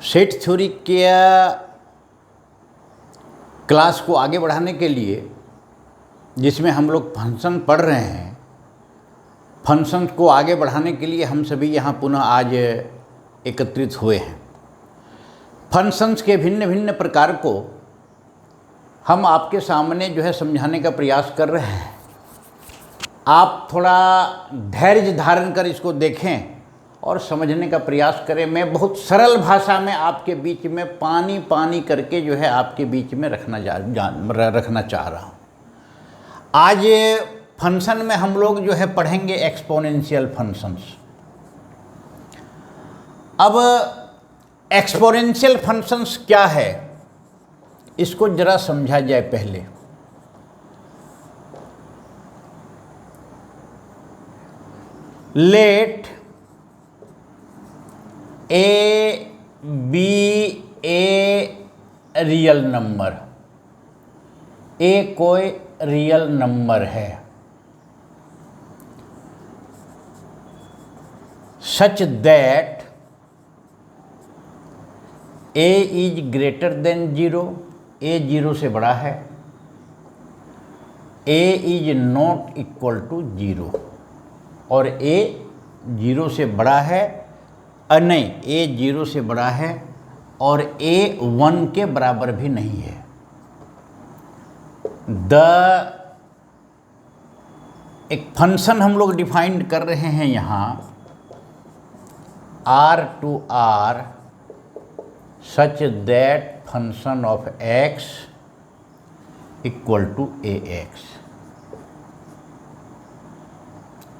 Set theory के class को आगे बढ़ाने के लिए, जिसमें हम लोग फंक्शन पढ़ रहे हैं, फंक्शन को आगे बढ़ाने के लिए हम सभी यहाँ पुनः आज एकत्रित हुए हैं। फंक्शंस के भिन्न भिन्न प्रकार को हम आपके सामने जो है समझाने का प्रयास कर रहे हैं। आप थोड़ा धैर्य धारण कर इसको देखें और समझने का प्रयास करें। मैं बहुत सरल भाषा में आपके बीच में पानी पानी करके जो है आपके बीच में रखना चाह रहा हूँ। आज फंक्शन में हम लोग जो है पढ़ेंगे एक्सपोनेंशियल फंक्शंस। अब एक्सपोनेंशियल फंक्शंस क्या है, इसको जरा समझा जाए पहले। Let a be a real number, a कोई रियल नंबर है, such that a is greater than 0, a 0 से बड़ा है, a is not equal to 0, और ए 0 से बड़ा है, नहीं, ए 0 से बड़ा है और ए 1 के बराबर भी नहीं है। एक फंक्शन हम लोग डिफाइन कर रहे हैं यहाँ, R to R such that function of x equal to ax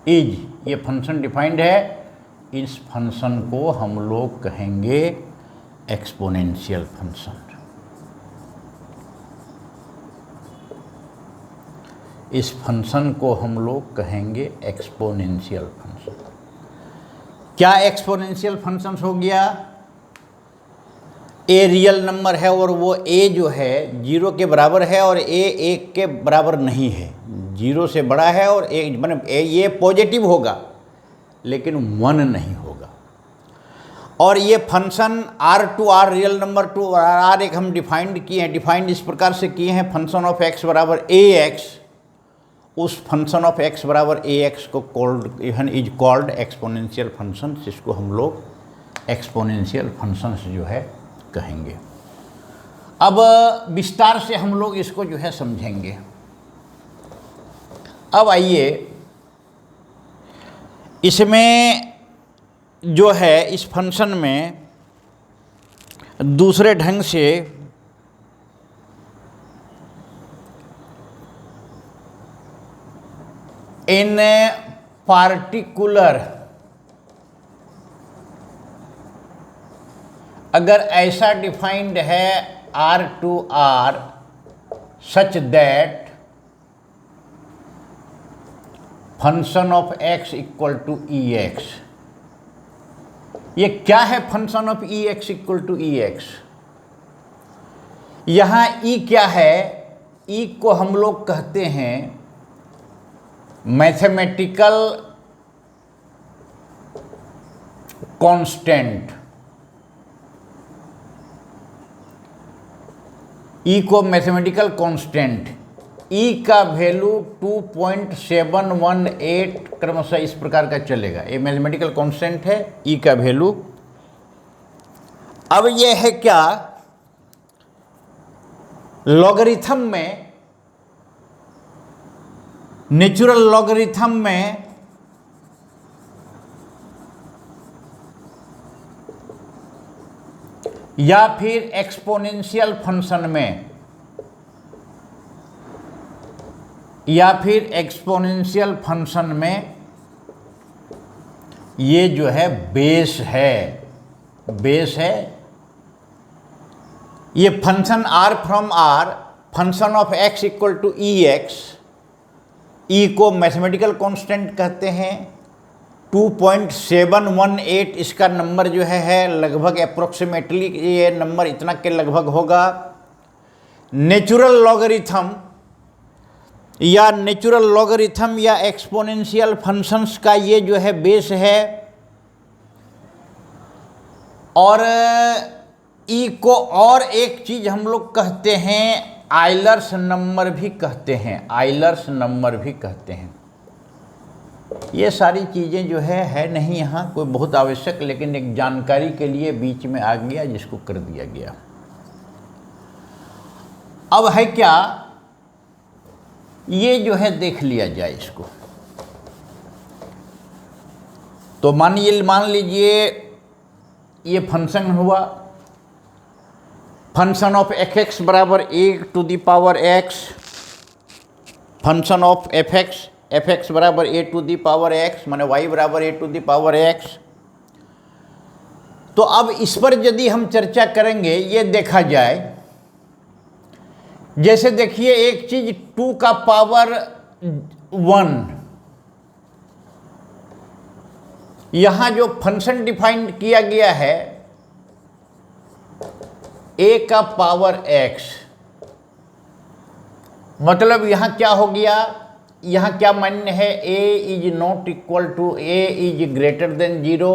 is, ये फंक्शन डिफाइंड है। इस फंक्शन को हम लोग कहेंगे एक्सपोनेंशियल फंक्शन। इस फंक्शन को हम लोग कहेंगे एक्सपोनेंशियल फंक्शन। क्या एक्सपोनेंशियल फंक्शन हो गया? ए रियल नंबर है और वो ए जो है 0 के बराबर है और ए 1 के बराबर नहीं है, 0 से बड़ा है और एक मतलब ये पॉजिटिव होगा लेकिन 1 नहीं होगा। और ये function R to R real number to R एक हम डिफाइंड किए हैं, डिफाइंड इस प्रकार से किए हैं, फंक्शन ऑफ x बराबर ax, उस फंक्शन ऑफ x बराबर ax को called is called exponential function, जिसको हम लोग एक्सपोनेंशियल फंक्शंस जो है कहेंगे। अब विस्तार से हम लोग इसको जो है समझेंगे। अब आइए, इसमें जो है इस फंक्शन में दूसरे ढंग से इन पार्टिकुलर, अगर ऐसा डिफाइंड है R to R such that function of x equal to ex। ये क्या है function of ex equal to ex? यहाँ e क्या है? e को हम लोग कहते हैं मैथमेटिकल कांस्टेंट। e को मैथमेटिकल कांस्टेंट, e का वैल्यू 2.718 क्रमशः इस प्रकार का चलेगा। ये मैथमेटिकल कांस्टेंट है, e का वैल्यू। अब ये है क्या, लॉगरिथम में, नेचुरल लॉगरिथम में या फिर एक्सपोनेंशियल फंक्शन में, या फिर एक्सपोनेंशियल फंक्शन में ये जो है बेस है, बेस है। ये function R from R, function of x equal to ex, e को मैथमेटिकल कांस्टेंट कहते हैं। 2.718 इसका नंबर जो है लगभग अप्रोक्सीमेटली ये नंबर इतना के लगभग होगा। नेचुरल लॉगरिथम या एक्सपोनेंशियल फंक्शंस का ये जो है बेस है। और ई को और एक चीज हम लोग कहते हैं आइलर्स नंबर भी कहते हैं, आइलर्स नंबर भी कहते हैं। ये सारी चीज़ें जो है नहीं यहाँ कोई बहुत आवश्यक, लेकिन एक जानकारी के लिए बीच में आ गया जिसको कर दिया गया। अब है क्या, ये जो है देख लिया जाए इसको। तो मान लीजिए ये फंक्शन हुआ, फंक्शन ऑफ एफ एक्स बराबर a to the power x, function of f x बराबर a to the power x, माने वाई बराबर a to the power x. तो अब इस पर यदि हम चर्चा करेंगे, ये देखा जाए, जैसे देखिए एक चीज 2 का पावर 1, यहां जो फंक्शन डिफाइन किया गया है a का पावर x, मतलब यहां क्या हो गया, यहां क्या मान्य है, a is not equal to, a is greater than 0,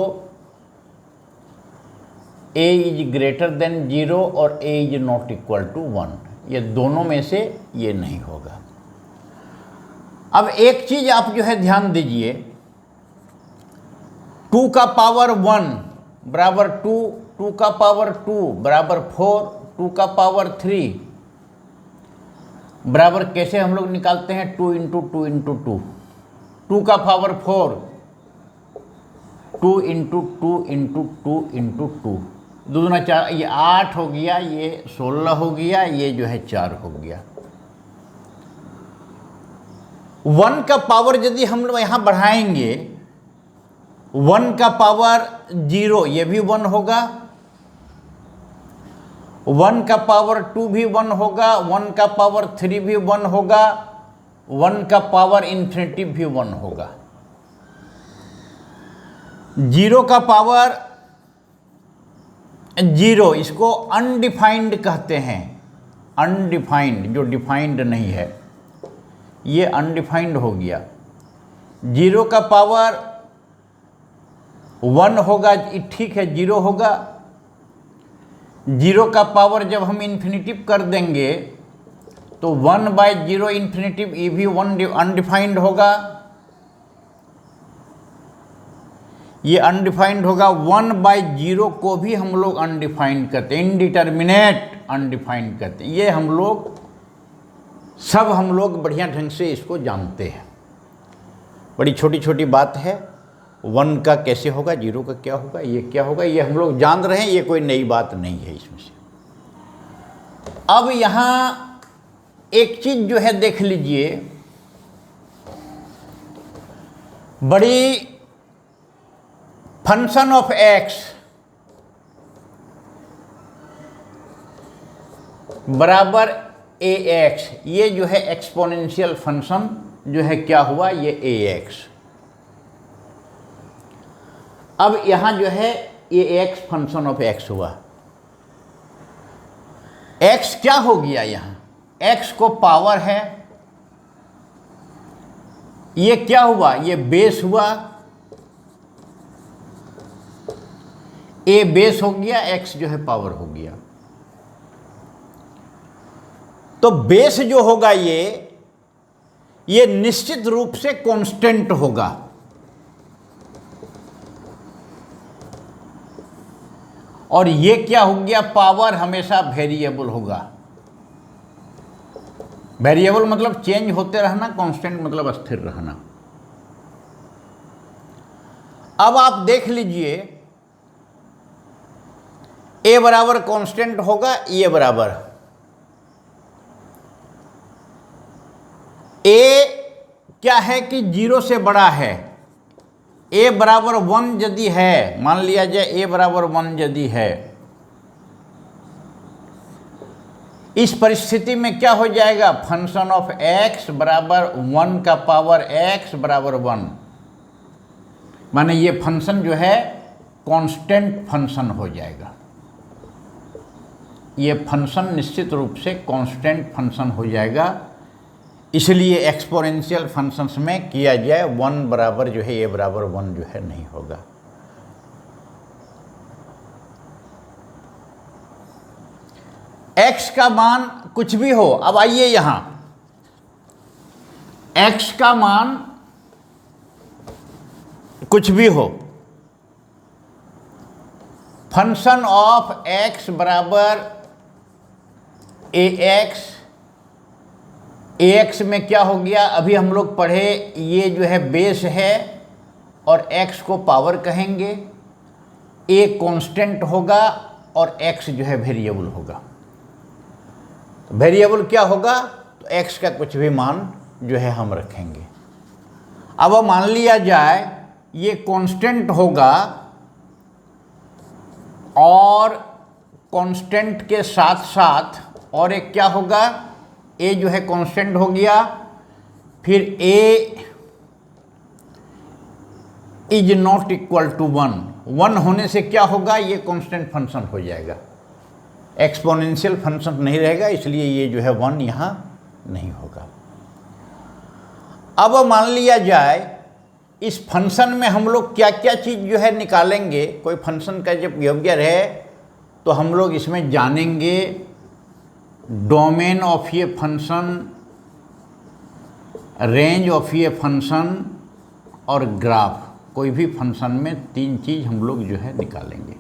a is greater than 0 और a is not equal to 1। ये दोनों में से ये नहीं होगा। अब एक चीज आप जो है ध्यान दीजिए, 2 का पावर 1 बराबर 2, 2 का पावर 2 बराबर 4, 2 का पावर 3 बराबर कैसे हम लोग निकालते हैं, 2 इंटू 2 इंटू 2, 2 का पावर 4, 2 इंटू 2 इंटू 2 इंटू 2, दूना 4, ये 8 हो गया, ये 16 हो गया, ये जो है 4 हो गया। 1 का पावर यदि हम लोग यहाँ बढ़ाएंगे, 1 का पावर 0 ये भी 1 होगा, 1 का पावर 2 भी 1 होगा, 1 का पावर 3 भी 1 होगा, 1 का पावर इन्फिनिटी भी 1 होगा। 0 का पावर 0, इसको अनडिफाइंड कहते हैं, अनडिफाइंड, जो डिफाइंड नहीं है, ये अनडिफाइंड हो गया। 0 का पावर 1 होगा, ठीक है 0 होगा। 0 का पावर जब हम इन्फिनिटिव कर देंगे तो 1/0 इन्फिनिटिव, ये भी 1 अनडिफाइंड होगा, ये अनडिफाइंड होगा। 1/0 को भी हम लोग अनडिफाइंड करते हैं, इनडिटर्मिनेट अनडिफाइंड करते हैं। ये हम लोग बढ़िया ढंग से इसको जानते हैं। बड़ी छोटी छोटी बात है, 1 का कैसे होगा, 0 का क्या होगा, ये क्या होगा, ये हम लोग जान रहे हैं, ये कोई नई बात नहीं है इसमें से। अब यहाँ एक चीज जो है देख लीजिए, बड़ी फंक्शन ऑफ x बराबर ax, ये जो है एक्सपोनेंशियल फंक्शन जो है क्या हुआ, ये ax। अब यहां जो है ये x फंक्शन ऑफ x हुआ, x क्या हो गया, यहां x को पावर है, ये क्या हुआ, ये बेस हुआ, a बेस हो गया, x जो है पावर हो गया। तो बेस जो होगा ये निश्चित रूप से कांस्टेंट होगा, और ये क्या हो गया, पावर हमेशा वेरिएबल होगा। वेरिएबल मतलब चेंज होते रहना, कांस्टेंट मतलब स्थिर रहना। अब आप देख लीजिए, ए बराबर कांस्टेंट होगा, ये बराबर ए क्या है कि 0 से बड़ा है, ए बराबर 1 यदि है, मान लिया जाए ए बराबर 1 यदि है, इस परिस्थिति में क्या हो जाएगा, फंक्शन ऑफ x बराबर 1 का पावर x बराबर 1, माने ये फंक्शन जो है कांस्टेंट फंक्शन हो जाएगा। ये फंक्शन निश्चित रूप से कांस्टेंट फंक्शन हो जाएगा। इसलिए एक्सपोनेंशियल फंक्शंस में किया जाए 1 बराबर जो है, ए बराबर 1 जो है नहीं होगा। का मान कुछ भी हो, अब आइए यहाँ x का मान कुछ भी हो, फंक्शन ऑफ x बराबर ax में क्या हो गया, अभी हम लोग पढ़े, ये जो है बेस है और x को पावर कहेंगे, a कांस्टेंट होगा और x जो है वेरिएबल होगा। वेरिएबल क्या होगा, तो x का कुछ भी मान जो है हम रखेंगे। अब मान लिया जाए ये कांस्टेंट होगा और कांस्टेंट के साथ साथ और एक क्या होगा, a जो है कांस्टेंट हो गया, फिर a is not equal to 1 होने से क्या होगा, ये कांस्टेंट फंक्शन हो जाएगा, एक्सपोनेंशियल फंक्शन नहीं रहेगा, इसलिए ये जो है 1 यहाँ नहीं होगा। अब मान लिया जाए इस फंक्शन में हम लोग क्या क्या चीज़ जो है निकालेंगे, कोई फंक्शन का जब बिहेवियर है तो हम लोग इसमें जानेंगे डोमेन ऑफ ये फंक्शन, रेंज ऑफ ये फंक्शन और ग्राफ। कोई भी फंक्शन में 3 चीज़ हम लोग जो है निकालेंगे,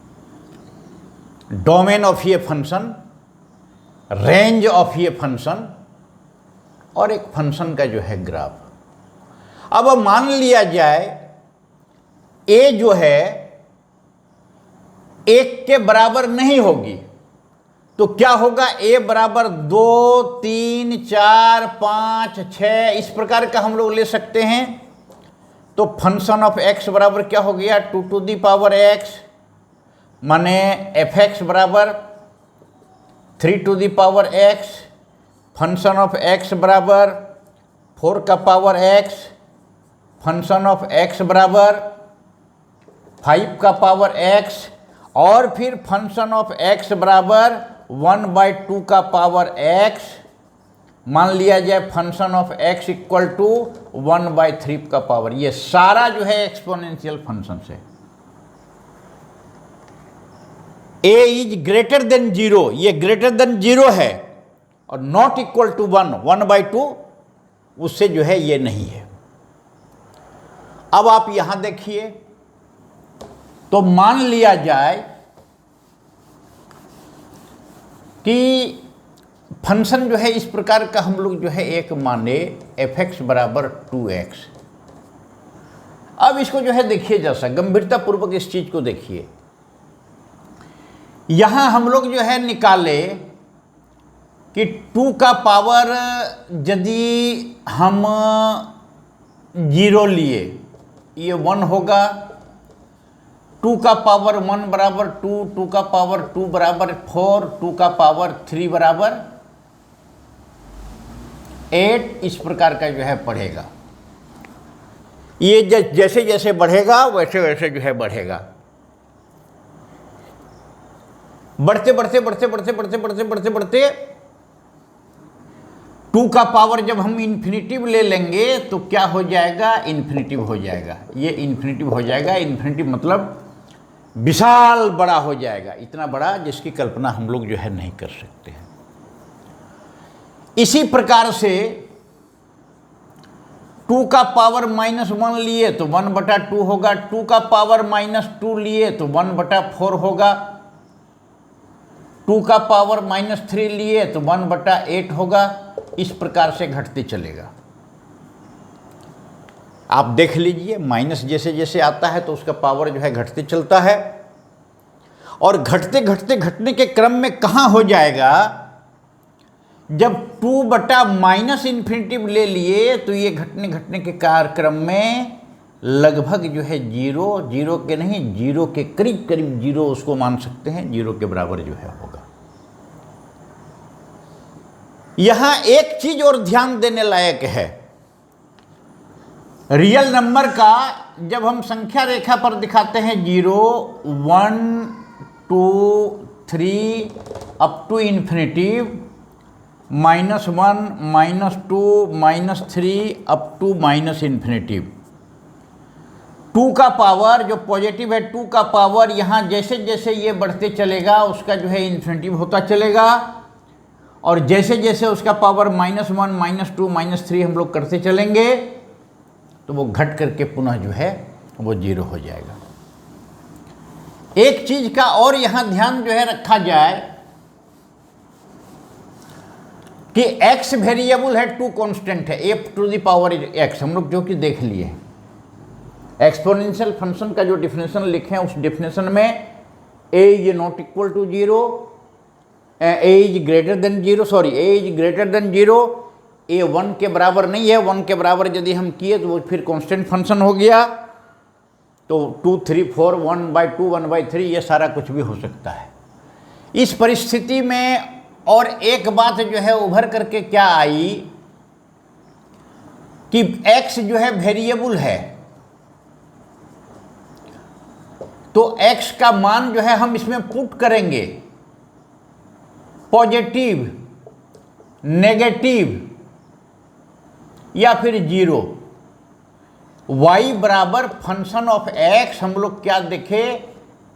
डोमेन ऑफ ये फंक्शन, रेंज ऑफ ये फंक्शन और एक फंक्शन का जो है ग्राफ। अब मान लिया जाए a जो है 1 के बराबर नहीं होगी, तो क्या होगा, a बराबर 2, 3, 4, 5, 6 इस प्रकार का हम लोग ले सकते हैं। तो फंक्शन ऑफ x बराबर क्या हो गया, 2 टू दी पावर x, माने fx बराबर 3 to the power x, function of x बराबर 4 का power x, function of x बराबर 5 का पावर x और फिर फंक्शन ऑफ x बराबर 1/2 का पावर x। मान लिया जाए function of x equal to 1/3 का पावर। ये सारा जो है एक्सपोनेंशियल फंक्शन है। a इज ग्रेटर देन 0, ये ग्रेटर देन 0 है और नॉट इक्वल टू 1/2 उससे जो है ये नहीं है। अब आप यहां देखिए, तो मान लिया जाए कि फंक्शन जो है इस प्रकार का हम लोग जो है एक माने fx बराबर 2x। अब इसको जो है देखिए, जैसा गंभीरता पूर्वक इस चीज को देखिए, यहां हम लोग जो है निकाले कि 2 का पावर यदि हम 0 लिए ये 1 होगा, 2 का पावर 1 बराबर 2, 2 का पावर 2 बराबर 4, 2 का पावर 3 बराबर 8 इस प्रकार का जो है पढ़ेगा। ये जैसे जैसे बढ़ेगा वैसे वैसे जो है बढ़ेगा, बढ़ते बढ़ते बढ़ते बढ़ते बढ़ते बढ़ते बढ़ते बढ़ते 2 का पावर जब हम इन्फिनिटिव ले लेंगे तो क्या हो जाएगा, इन्फिनिटिव हो जाएगा। ये इन्फिनिटिव हो जाएगा, इन्फिनिटिव मतलब विशाल बड़ा हो जाएगा, इतना बड़ा जिसकी कल्पना हम लोग जो है नहीं कर सकते हैं। इसी प्रकार से 2 का पावर -1 लिए तो 1/2 होगा, 2 का पावर -2 लिए तो 1/4 होगा, 2 का पावर -3 लिए तो 1/8 होगा। इस प्रकार से घटते चलेगा। आप देख लीजिए, माइनस जैसे जैसे आता है तो उसका पावर जो है घटते चलता है और घटते घटते घटने के क्रम में कहाँ हो जाएगा, जब 2/-इन्फिनिटिव ले लिए तो ये घटने घटने के कार्यक्रम में लगभग जो है 0 के नहीं, 0 के करीब करीब 0 उसको मान सकते हैं, 0 के बराबर जो है होगा। यहां एक चीज और ध्यान देने लायक है, रियल नंबर का जब हम संख्या रेखा पर दिखाते हैं 0, 1, 2, 3 up to infinitive, -1, -2, -3 up to infinitive. 2 का पावर जो पॉजिटिव है, 2 का पावर यहाँ जैसे जैसे ये बढ़ते चलेगा उसका जो है इन्फिनिटिव होता चलेगा और जैसे जैसे उसका पावर -1, -2, -3 हम लोग करते चलेंगे तो वो घट करके पुनः जो है वो 0 हो जाएगा। एक चीज का और यहां ध्यान जो है रखा जाए कि x वेरिएबल है, 2 कांस्टेंट है, f⁻x हम लोग जो कि देख लिए हैं। एक्सपोनेंशियल फंक्शन का जो डिफिनेशन लिखे हैं उस डिफिनेशन में a is not equal to 0, a is greater than 0, a 1 के बराबर नहीं है। 1 के बराबर यदि हम किए तो वो फिर कांस्टेंट फंक्शन हो गया। तो 2, 3, 4, 1/2, 1/3 ये सारा कुछ भी हो सकता है। इस परिस्थिति में और एक बात जो है उभर करके क्या आई कि x जो है वेरिएबल है, तो x का मान जो है हम इसमें पुट करेंगे पॉजिटिव, नेगेटिव या फिर 0। y बराबर फंक्शन ऑफ x हम लोग क्या देखे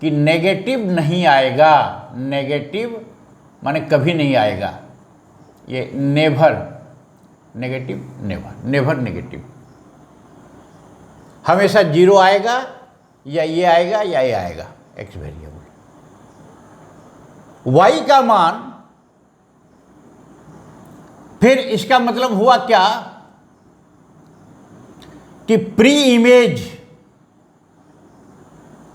कि नेगेटिव नहीं आएगा। नेगेटिव माने कभी नहीं आएगा, ये नेवर नेगेटिव, नेवर नेगेटिव, हमेशा 0 आएगा या ये आएगा या ये आएगा। x वेरिएबल y का मान, फिर इसका मतलब हुआ क्या कि प्री इमेज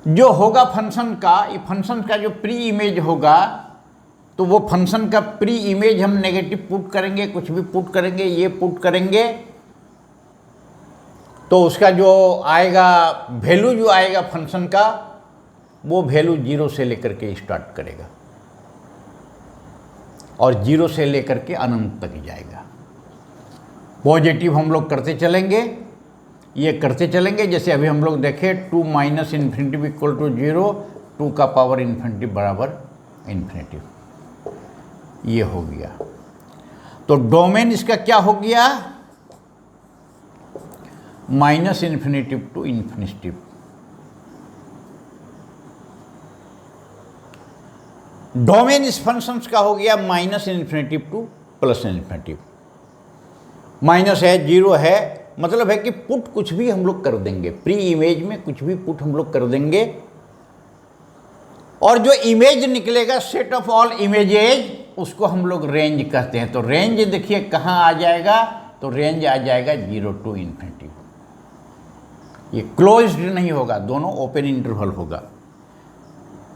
जो होगा फंक्शन का, ये फंक्शन का जो प्री इमेज होगा तो वो फंक्शन का प्री इमेज हम नेगेटिव पुट करेंगे, कुछ भी पुट करेंगे, ये पुट करेंगे तो उसका जो आएगा वैल्यू जो आएगा फंक्शन का वो वैल्यू 0 से लेकर के स्टार्ट करेगा और 0 से लेकर के अनंत तक जाएगा। पॉजिटिव हम लोग करते चलेंगे, ये करते चलेंगे, जैसे अभी हम लोग देखें 2 - ∞ इक्वल टू 0, 2 का पावर इन्फिनिटी बराबर इन्फिनिटी, ये हो गया। तो डोमेन इसका क्या हो गया, -∞ टू इन्फिनिटी। डोमेन इस फंक्शंस का हो गया -∞ टू +∞। माइनस है, 0 है, मतलब है कि पुट कुछ भी हम लोग कर देंगे, प्री इमेज में कुछ भी पुट हम लोग कर देंगे और जो इमेज निकलेगा सेट ऑफ ऑल इमेजेज उसको हम लोग रेंज कहते हैं। तो रेंज देखिए कहाँ आ जाएगा, तो रेंज आ जाएगा 0 टू इन्फिनिटी। ये क्लोज्ड नहीं होगा, दोनों ओपन इंटरवल होगा।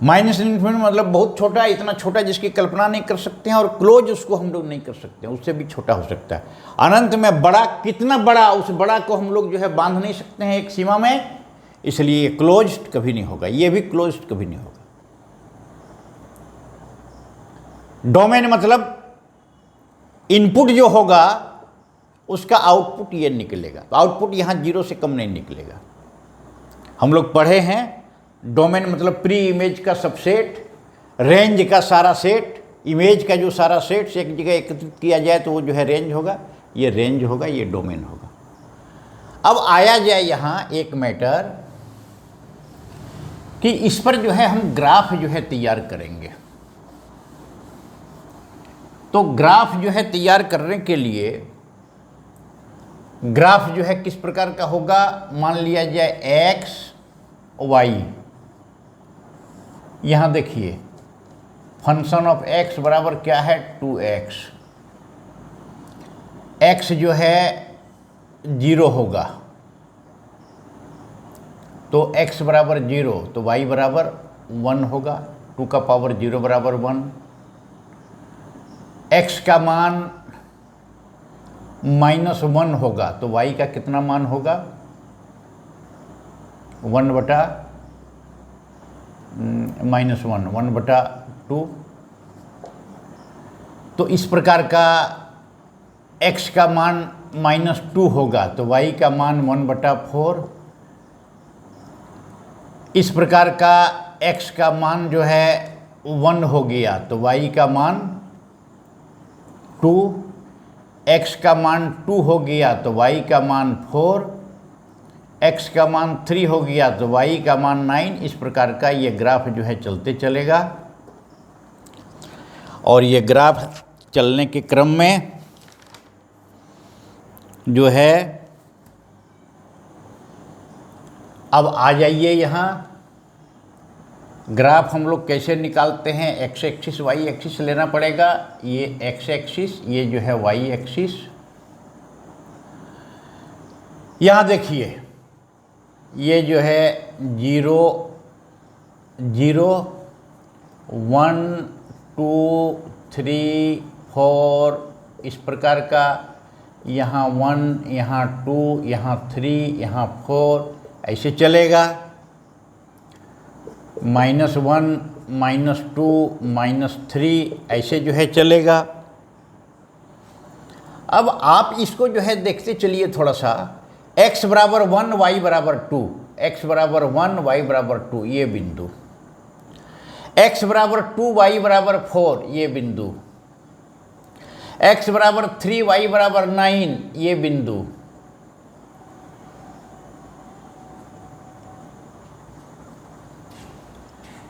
-∞ मतलब बहुत छोटा, इतना छोटा जिसकी कल्पना नहीं कर सकते हैं, और क्लोज उसको हम लोग नहीं कर सकते हैं, उससे भी छोटा हो सकता है। अनंत में बड़ा, कितना बड़ा, उस बड़ा को हम लोग जो है बांध नहीं सकते हैं एक सीमा में, इसलिए ये क्लोज्ड कभी नहीं होगा, ये भी क्लोज्ड कभी नहीं होगा। डोमेन मतलब इनपुट जो होगा उसका आउटपुट ये निकलेगा, तो आउटपुट यहाँ 0 से कम नहीं निकलेगा। हम लोग पढ़े हैं डोमेन मतलब प्री इमेज का सबसेट, रेंज का सारा सेट, इमेज का जो सारा सेट एक जगह एकत्रित किया जाए तो वो जो है रेंज होगा, ये रेंज होगा, ये डोमेन होगा। अब आया जाए यहाँ एक मैटर कि इस पर जो है हम ग्राफ जो है तैयार करेंगे। तो ग्राफ जो है तैयार करने के लिए ग्राफ जो है किस प्रकार का होगा, मान लिया जाए x y। यहाँ देखिए फंक्शन ऑफ x बराबर क्या है 2x। x जो है 0 होगा तो x बराबर 0, तो y बराबर 1 होगा, 2 का पावर 0 बराबर 1। x का मान -1 होगा तो y का कितना मान होगा 1/-2। तो इस प्रकार का x का मान -2 होगा तो y का मान 1/4। इस प्रकार का x का मान जो है 1 हो गया तो y का मान 2, x का मान 2 हो गया तो y का मान 4, x का मान 3 हो गया तो y का मान 9। इस प्रकार का ये ग्राफ जो है चलते चलेगा और ये ग्राफ चलने के क्रम में जो है, अब आ जाइए यहाँ ग्राफ हम लोग कैसे निकालते हैं। एक्स एक्सिस वाई एक्सिस लेना पड़ेगा, ये एक्स एक्सिस, ये जो है वाई एक्सिस। यहाँ देखिए ये जो है 0 0 1 2 3 4 इस प्रकार का, यहाँ 1 यहाँ 2 यहाँ 3 यहाँ 4 ऐसे चलेगा। -1 -2 -3 ऐसे जो है चलेगा। अब आप इसको जो है देखते चलिए थोड़ा सा। x बराबर 1 y बराबर 2, x बराबर 1 y बराबर 2 ये बिंदु, x बराबर 2 y बराबर 4 ये बिंदु, x बराबर 3 y बराबर 9 ये बिंदु।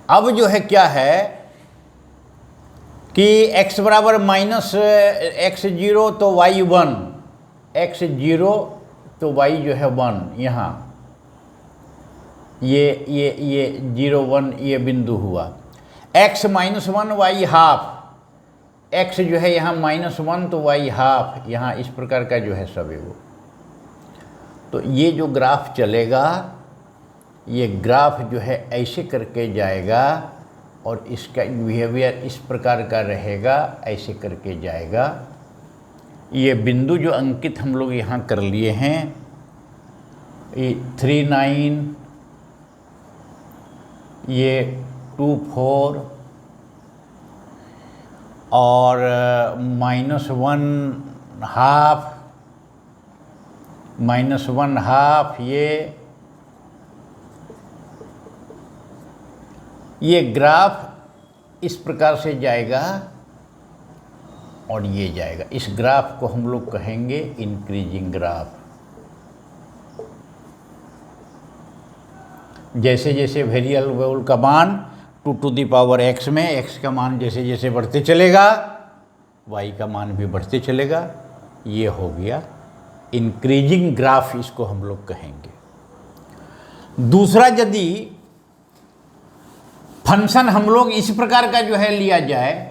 अब जो है क्या है कि x बराबर -x0 तो y 1, x0 तो y जो है 1, यहाँ ये 0 1 ये बिंदु हुआ। x -1 y हाफ, x जो है यहाँ -1 तो y हाफ, यहाँ इस प्रकार का जो है सब है वो। तो ये जो ग्राफ चलेगा, ये ग्राफ जो है ऐसे करके जाएगा और इसका बिहेवियर इस प्रकार का रहेगा, ऐसे करके जाएगा। ये बिंदु जो अंकित हम लोग यहाँ कर लिए हैं, ये 3 9, ये 2 4 और -1 हाफ, -1 हाफ ये ग्राफ इस प्रकार से जाएगा और ये जाएगा। इस ग्राफ को हम लोग कहेंगे इंक्रीजिंग ग्राफ। जैसे जैसे वेरिएबल का मान 2 टू द पावर x में x का मान जैसे जैसे बढ़ते चलेगा, y का मान भी बढ़ते चलेगा। ये हो गया इंक्रीजिंग ग्राफ, इसको हम लोग कहेंगे। दूसरा, यदि फंक्शन हम लोग इस प्रकार का जो है लिया जाए,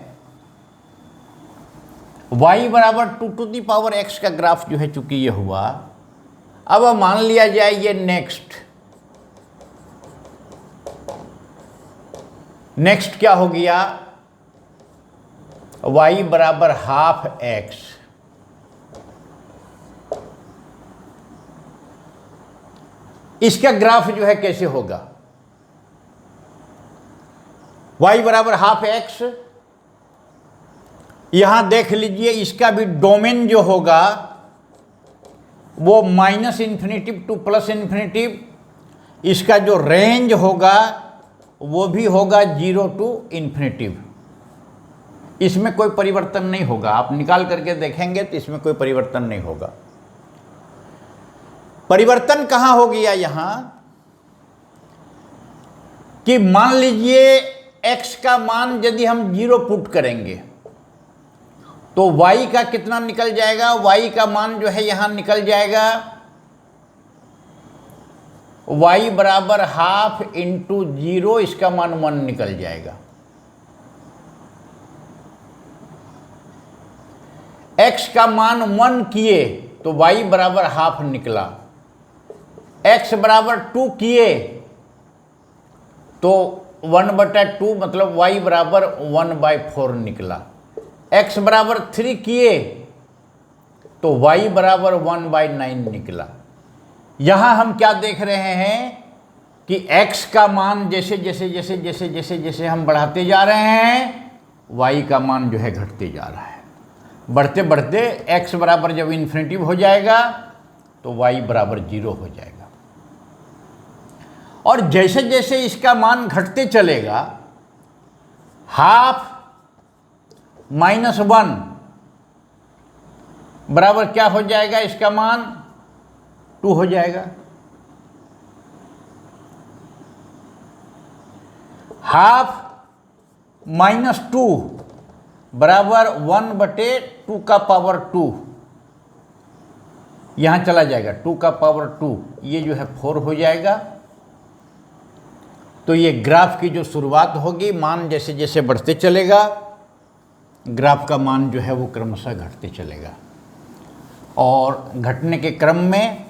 y बराबर 2 टू दी पावर x का ग्राफ जो है चूंकि ये हुआ, अब मान लिया जाए ये नेक्स्ट क्या हो गया, y बराबर हाफ x। इसका ग्राफ जो है कैसे होगा, y बराबर हाफ x। यहां देख लीजिए इसका भी डोमेन जो होगा वो -इन्फिनिटिव टू +इन्फिनिटिव। इसका जो रेंज होगा वो भी होगा 0 टू इन्फिनिटिव। इसमें कोई परिवर्तन नहीं होगा, आप निकाल करके देखेंगे तो इसमें कोई परिवर्तन नहीं होगा। परिवर्तन कहां हो गया यहां कि मान लीजिए x का मान यदि हम 0 पुट करेंगे तो y का कितना निकल जाएगा, y का मान जो है यहां निकल जाएगा y बराबर हाफ इंटू 0, इसका मान 1 निकल जाएगा। x का मान 1 किए तो y बराबर हाफ निकला, x बराबर 2 किए तो 1/2 मतलब y बराबर 1/4 निकला। x बराबर 3 किए तो y बराबर 1/9 निकला। यहां हम क्या देख रहे हैं कि x का मान जैसे जैसे जैसे जैसे जैसे जैसे हम बढ़ाते जा रहे हैं, y का मान जो है घटते जा रहा है। बढ़ते बढ़ते x बराबर जब इन्फिनिटिव हो जाएगा तो y बराबर 0 हो जाएगा। और जैसे जैसे इसका मान घटते चलेगा, हाफ -1 बराबर क्या हो जाएगा, इसका मान 2 हो जाएगा। हाफ -2 बराबर 1/2 का पावर 2, यहाँ चला जाएगा 2 का पावर 2, ये जो है 4 हो जाएगा। तो ये ग्राफ की जो शुरुआत होगी, मान जैसे जैसे बढ़ते चलेगा ग्राफ का मान जो है वो क्रमशः घटते चलेगा, और घटने के क्रम में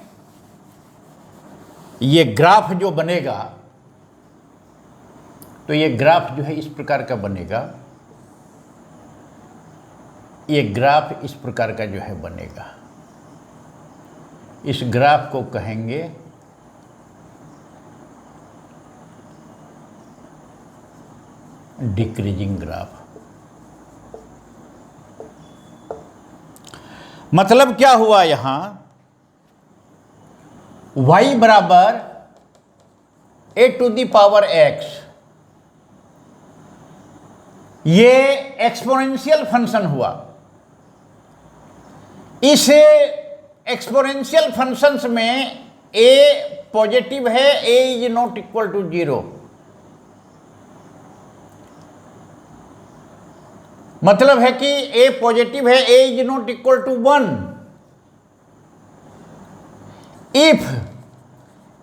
ये ग्राफ जो बनेगा, तो ये ग्राफ जो है इस प्रकार का बनेगा, ये ग्राफ इस प्रकार का जो है बनेगा। इस ग्राफ को कहेंगे डिक्रीजिंग ग्राफ। मतलब क्या हुआ यहां, y बराबर a⁴x, ये एक्सपोनेंशियल फंक्शन हुआ। इस एक्सपोनेंशियल फंक्शंस में a पॉजिटिव है, a is not equal to 0। मतलब है कि a पॉजिटिव है, a is not equal to 1। If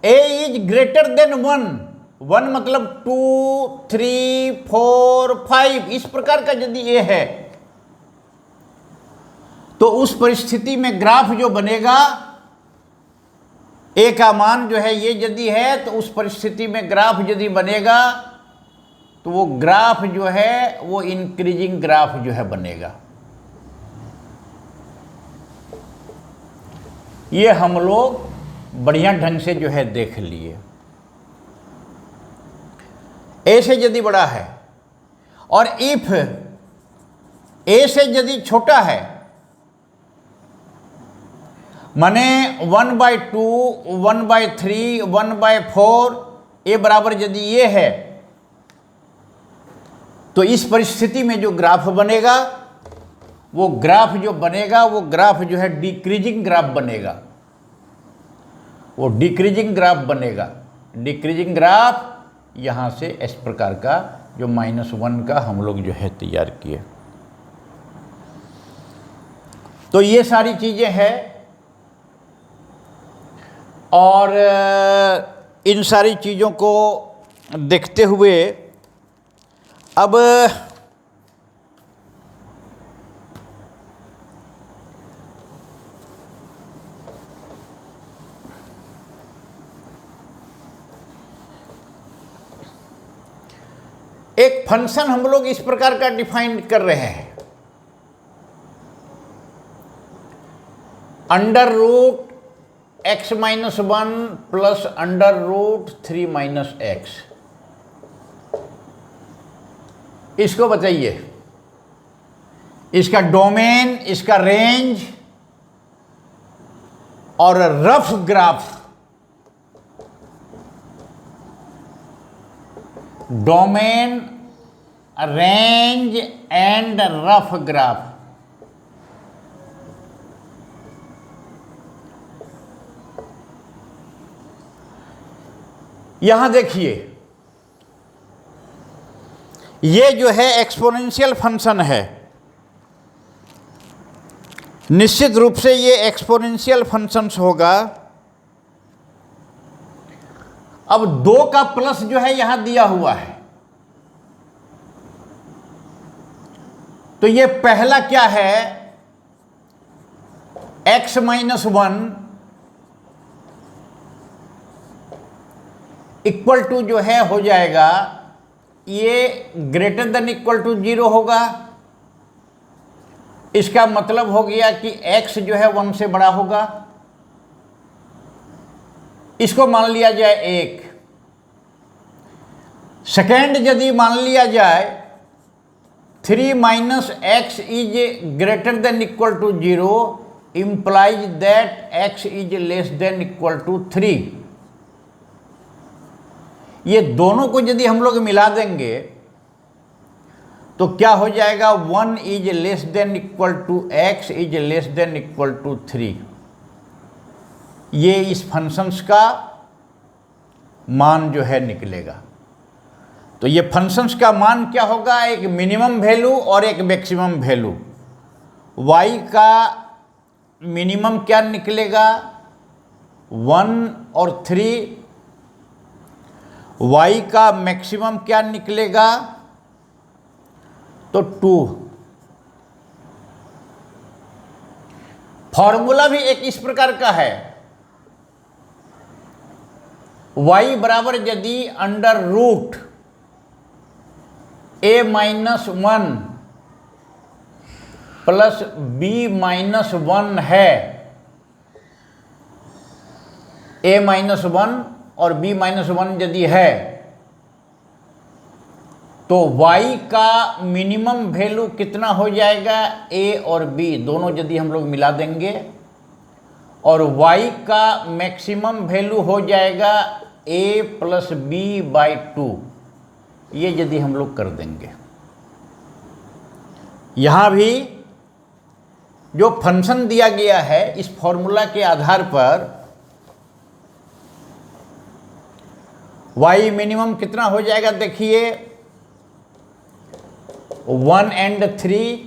a is greater than 1 मतलब 2, 3, 4, 5 इस प्रकार का यदि a है, तो उस परिस्थिति में ग्राफ जो बनेगा, a का मान जो है ये यदि है, तो उस परिस्थिति में ग्राफ यदि बनेगा तो वो ग्राफ जो है वो इंक्रीजिंग ग्राफ जो है बनेगा। ये हम लोग बढ़िया ढंग से जो है देख लिए। ए से यदि बड़ा है और इफ ए से यदि छोटा है, माने 1/2, 1/3, 1/4 ए बराबर यदि ये है, तो इस परिस्थिति में जो ग्राफ बनेगा, वो ग्राफ जो बनेगा वो ग्राफ जो है डिक्रीजिंग ग्राफ बनेगा। वो डिक्रीजिंग ग्राफ बनेगा। डिक्रीजिंग ग्राफ यहाँ से इस प्रकार का जो -1 का हम लोग जो है तैयार किए। तो ये सारी चीज़ें हैं, और इन सारी चीज़ों को देखते हुए अब एक फंक्शन हम लोग इस प्रकार का डिफाइन कर रहे हैं, √x-1 प्लस √3-x। इसको बताइए, इसका डोमेन, इसका रेंज और rough graph, domain, range and rough graph. यहां देखिए, ये जो है एक्सपोनेंशियल फंक्शन है। निश्चित रूप से ये एक्सपोनेंशियल फंक्शंस होगा। अब 2 का प्लस जो है यहां दिया हुआ है, तो ये पहला क्या है, x-1 इक्वल टू जो है हो जाएगा, ये ग्रेटर देन इक्वल टू 0 होगा। इसका मतलब हो गया कि x जो है 1 से बड़ा होगा। इसको मान लिया जाए 1। सेकेंड यदि मान लिया जाए 3 - x is greater than equal to 0, implies that x is less than equal to 3। ये दोनों को यदि हम लोग मिला देंगे तो क्या हो जाएगा, 1 is less than equal to x is less than equal to 3। ये इस फंक्शंस का मान जो है निकलेगा। तो ये फंक्शंस का मान क्या होगा, एक मिनिमम वैल्यू और एक मैक्सिमम वैल्यू। y का मिनिमम क्या निकलेगा 1 और 3, y का मैक्सिमम क्या निकलेगा तो 2। फॉर्मूला भी एक इस प्रकार का है, y बराबर यदि under root a minus 1 plus b minus 1 है, a माइनस 1 और b माइनस 1 यदि है, तो y का मिनिमम वैल्यू कितना हो जाएगा, a और b दोनों यदि हम लोग मिला देंगे, और y का मैक्सिमम वैल्यू हो जाएगा a प्लस b बाई 2। ये यदि हम लोग कर देंगे, यहाँ भी जो फंक्शन दिया गया है इस फॉर्मूला के आधार पर y मिनिमम कितना हो जाएगा, देखिए 1 एंड 3,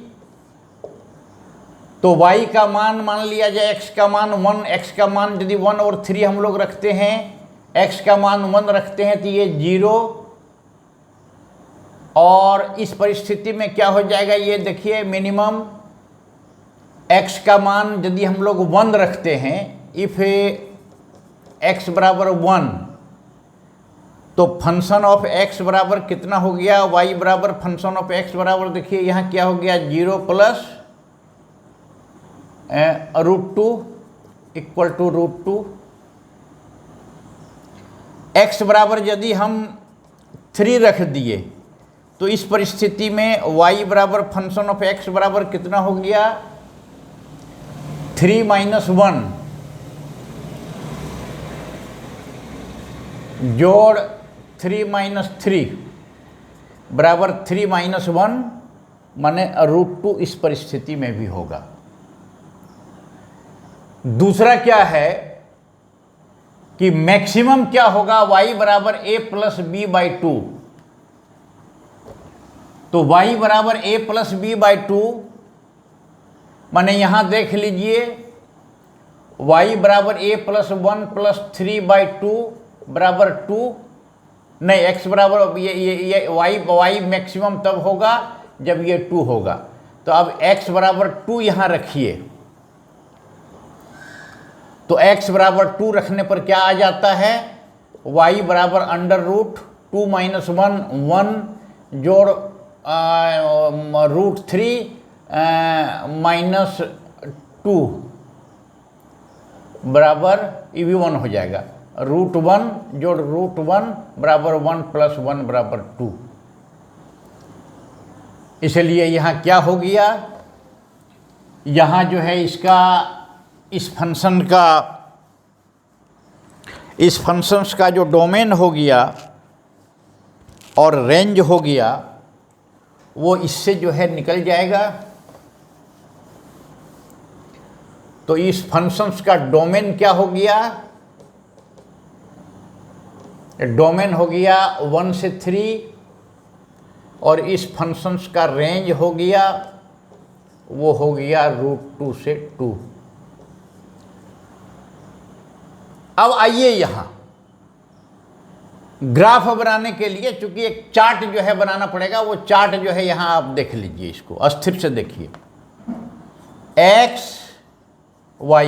तो y का मान लिया जाए x का मान 1, x का मान यदि 1 और 3 हम लोग रखते हैं, x का मान 1 रखते हैं तो ये 0, और इस परिस्थिति में क्या हो जाएगा, ये देखिए मिनिमम x का मान यदि हम लोग 1 रखते हैं, इफ x बराबर 1, तो फंक्शन ऑफ x बराबर कितना हो गया, y बराबर फंक्शन ऑफ x बराबर देखिए यहाँ क्या हो गया 0 प्लस √2 इक्वल टू √2। x बराबर यदि हम 3 रख दिए तो इस परिस्थिति में y बराबर फंक्शन ऑफ x बराबर कितना हो गया 3 माइनस 1 जोड़ 3 माइनस 3 बराबर 3 माइनस 1 माने √2 इस परिस्थिति में भी होगा। दूसरा क्या है कि मैक्सिमम क्या होगा, y बराबर a प्लस b बाई 2, तो y बराबर a प्लस b बाई 2 माने यहाँ देख लीजिए y बराबर a प्लस 1 प्लस 3 बाई 2 बराबर 2, नहीं x बराबर ये y मैक्सिमम तब होगा जब ये 2 होगा। तो अब x बराबर 2 यहाँ रखिए, तो x बराबर 2 रखने पर क्या आ जाता है, y बराबर अंडर रूट 2 माइनस 1 जोड़ √3 माइनस 2 बराबर ये भी 1 हो जाएगा, √1 जोड़ √1 बराबर 1 प्लस 1 बराबर 2। इसलिए यहाँ क्या हो गया, यहाँ जो है इसका इस फंक्शंस का जो डोमेन हो गया और रेंज हो गया वो इससे जो है निकल जाएगा। तो इस फंक्शंस का डोमेन क्या हो गया, डोमेन हो गया 1 से 3, और इस फंक्शंस का रेंज हो गया वो हो गया √2 से 2। अब आइए यहाँ ग्राफ बनाने के लिए, चूंकि एक चार्ट जो है बनाना पड़ेगा, वो चार्ट जो है यहाँ आप देख लीजिए, इसको अस्थिर से देखिए, x y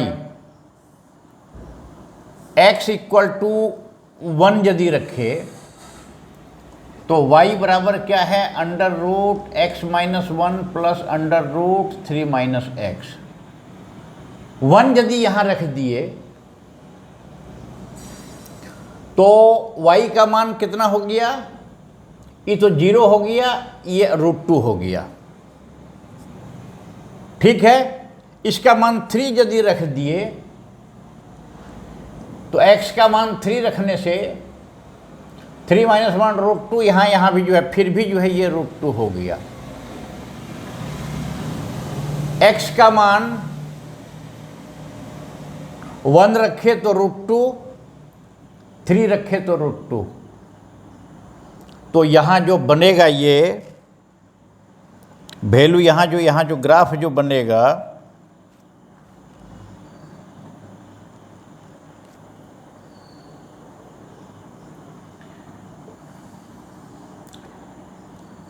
x equal to 1 यदि रखे तो y बराबर क्या है under root x minus 1 plus under root 3 minus X. 1 यदि यहाँ रख दिए तो y का मान कितना हो गया, ये तो 0 हो गया, ये √2 हो गया, ठीक है। इसका मान 3 यदि रख दिए तो x का मान 3 रखने से 3 माइनस 1 √2, यहाँ भी जो है फिर भी जो है ये √2 हो गया। x का मान 1 रखे तो √2, 3 रखे तो √2, तो यहाँ जो बनेगा ये वैल्यू, यहाँ जो ग्राफ जो बनेगा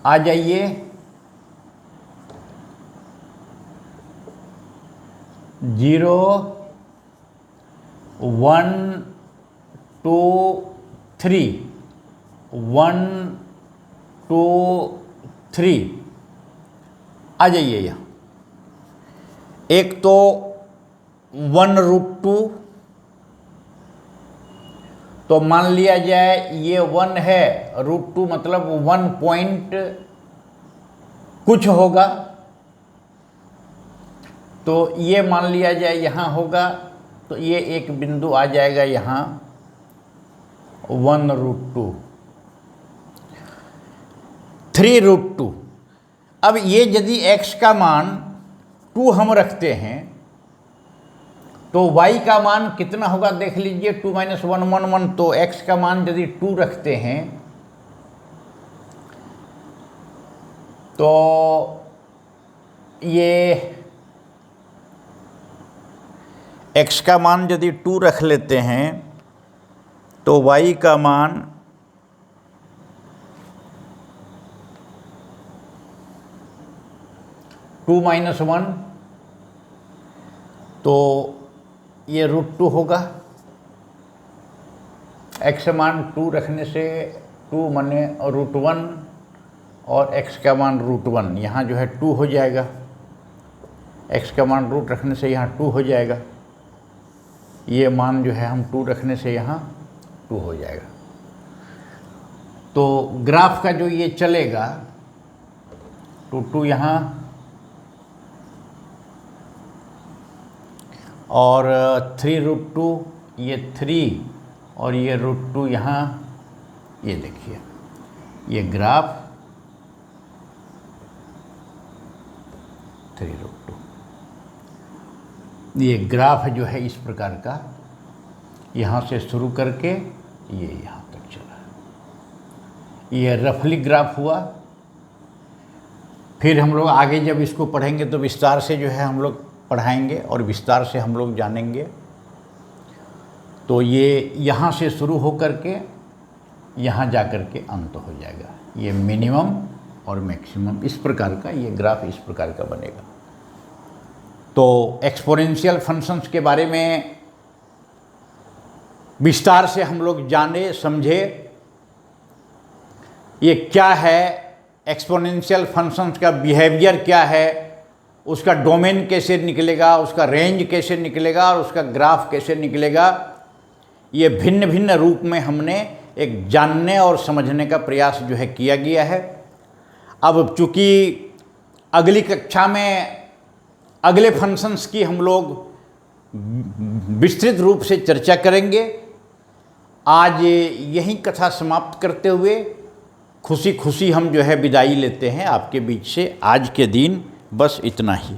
आ जाइए 0 1 2 3 1 2 3 आ जाइए यहाँ। एक तो 1√2, तो मान लिया जाए ये 1 है, √2 मतलब 1 पॉइंट कुछ होगा, तो ये मान लिया जाए यहाँ होगा, तो ये एक बिंदु आ जाएगा यहाँ 1√2, 3√2। अब ये यदि x का मान 2 हम रखते हैं तो y का मान कितना होगा देख लीजिए, 2 - 1 1 1, तो x का मान यदि 2 रखते हैं तो ये x का मान यदि 2 रख लेते हैं तो y का मान 2 - 1, तो ये √2 होगा। x मान 2 रखने से 2 माने √1 और x का मान √1, यहाँ जो है 2 हो जाएगा। x का मान रूट रखने से यहाँ 2 हो जाएगा, ये मान जो है हम 2 रखने से यहाँ 2 हो जाएगा। तो ग्राफ का जो ये चलेगा 2 यहाँ और 3√2, ये 3 और ये √2 यहाँ, ये देखिए ये ग्राफ 3√2, ये ग्राफ जो है इस प्रकार का यहाँ से शुरू करके ये यहाँ तक चला। ये रफली ग्राफ हुआ। फिर हम लोग आगे जब इसको पढ़ेंगे तो विस्तार से जो है हम लोग पढ़ाएंगे और विस्तार से हम लोग जानेंगे। तो ये यहाँ से शुरू हो कर के यहाँ जा कर के अंत हो जाएगा। ये मिनिमम और मैक्सिमम इस प्रकार का ये ग्राफ इस प्रकार का बनेगा। तो एक्सपोनेंशियल फंक्शंस के बारे में विस्तार से हम लोग जाने समझे, ये क्या है, एक्सपोनेंशियल फंक्शंस का बिहेवियर क्या है, उसका डोमेन कैसे निकलेगा, उसका रेंज कैसे निकलेगा और उसका ग्राफ कैसे निकलेगा, ये भिन्न भिन्न रूप में हमने एक जानने और समझने का प्रयास जो है किया गया है। अब चूँकि अगली कक्षा में अगले फंक्शंस की हम लोग विस्तृत रूप से चर्चा करेंगे। आज यहीं कथा समाप्त करते हुए खुशी खुशी हम जो है विदाई लेते हैं आपके बीच से। आज के दिन बस इतना ही।